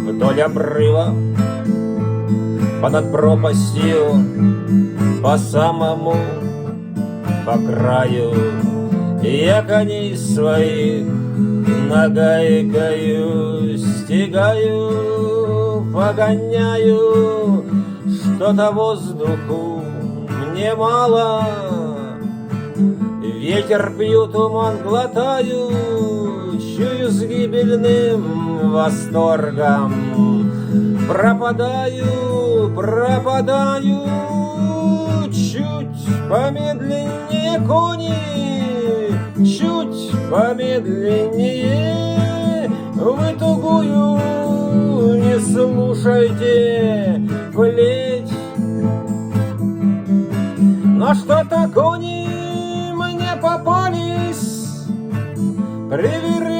Вдоль обрыва, понад пропастью, по самому, по краю, я коней своих нагайкою стигаю, погоняю, что-то воздуху мне мало. Ветер пью, туман глотаю, чую с гибельным восторгом. Пропадаю, пропадаю, чуть помедленнее кони, чуть помедленнее. Вы тугую не слушайте плеть, но что-то кони мне попались, привернулись